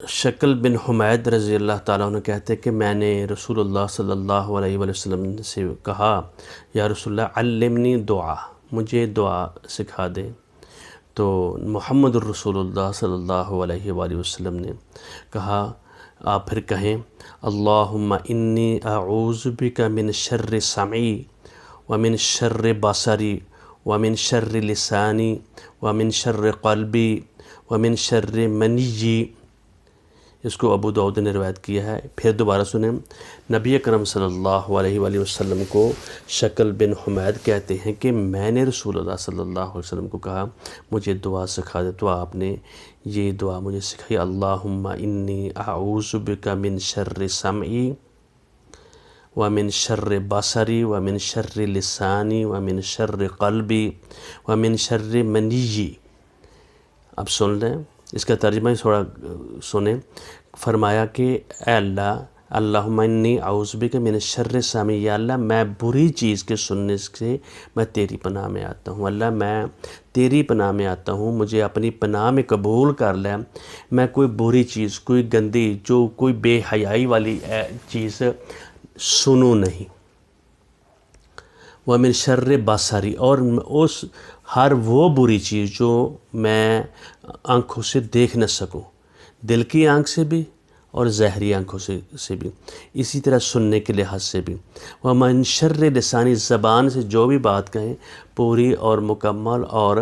شکل بن حمید رضی اللہ تعالیٰ عنہ کہتے کہ میں نے رسول اللہ صلی اللہ علیہ وآلہ وسلم سے کہا یا رسول اللہ علمنی دعا، مجھے دعا سکھا دے۔ تو محمد الرسول اللہ صلی اللہ علیہ وآلہ وسلم نے کہا، آپ پھر کہیں اللہم انی اعوذ بک من شر سمعی ومن شر بصری ومن شر لسانی ومن شر قلبی ومن شر منی۔ اس کو ابو داؤد نے روایت کیا ہے۔ پھر دوبارہ سنیں، نبی اکرم صلی اللہ علیہ وآلہ وسلم کو شکل بن حمید کہتے ہیں کہ میں نے رسول اللہ صلی اللہ علیہ وسلم کو کہا مجھے دعا سکھا دے، تو آپ نے یہ دعا مجھے سکھائی، اللہم انی اعوذ بک من شر سمعی ومن شر بصری ومن شر لسانی ومن شر قلبی ومن شر منی۔ اب سن لیں، اس کا ترجمہ تھوڑا سنیں۔ فرمایا کہ اے اللہ، اللہم انی اعوذ بک من شر سمعی، یا اللہ میں بری چیز کے سننے سے میں تیری پناہ میں آتا ہوں، اللہ میں تیری پناہ میں آتا ہوں، مجھے اپنی پناہ میں قبول کر لے، میں کوئی بری چیز، کوئی گندی، جو کوئی بے حیائی والی چیز سنوں نہیں۔ وَمِن شر بصری، اور اس ہر وہ بری چیز جو میں آنکھوں سے دیکھ نہ سکوں، دل کی آنکھ سے بھی اور ظاہری آنکھوں سے بھی، اسی طرح سننے کے لحاظ سے بھی۔ وَمِن شر لسانی، زبان سے جو بھی بات کہیں پوری اور مکمل اور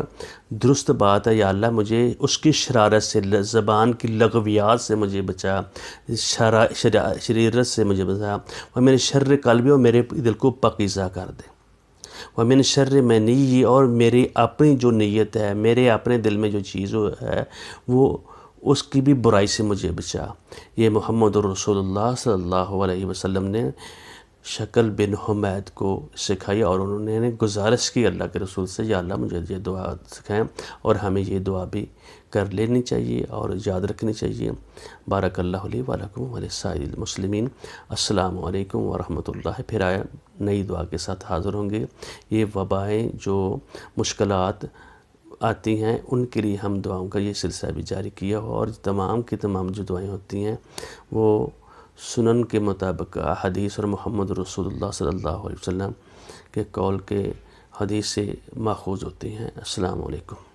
درست بات ہے، یا اللہ مجھے اس کی شرارت سے، زبان کی لغویات سے مجھے بچا، شریرت سے مجھے بچا۔ وَمِن شر قلبی، اور میرے دل کو پاکیزہ کر دے۔ وَمِن شر منی، اور میری اپنی جو نیت ہے، میرے اپنے دل میں جو چیز ہے وہ اس کی بھی برائی سے مجھے بچا۔ یہ محمد الرسول اللہ صلی اللہ علیہ وسلم نے شکل بن حمید کو سکھائی، اور انہوں نے گزارش کی اللہ کے رسول سے، یا اللہ مجھے یہ دعا سکھائیں، اور ہمیں یہ دعا بھی کر لینی چاہیے اور یاد رکھنی چاہیے۔ بارک اللہ لی و لکم ولسائر المسلمین۔ السلام علیکم ورحمۃ اللہ۔ پھر آیا نئی دعا کے ساتھ حاضر ہوں گے۔ یہ وبائیں جو مشکلات آتی ہیں ان کے لیے ہم دعاؤں کا یہ سلسلہ بھی جاری کیا ہو، اور تمام کی تمام جو دعائیں ہوتی ہیں وہ سنن کے مطابق حدیث اور محمد رسول اللہ صلی اللہ علیہ وسلم کے قول کے حدیث سے ماخوذ ہوتی ہیں۔ السلام علیکم۔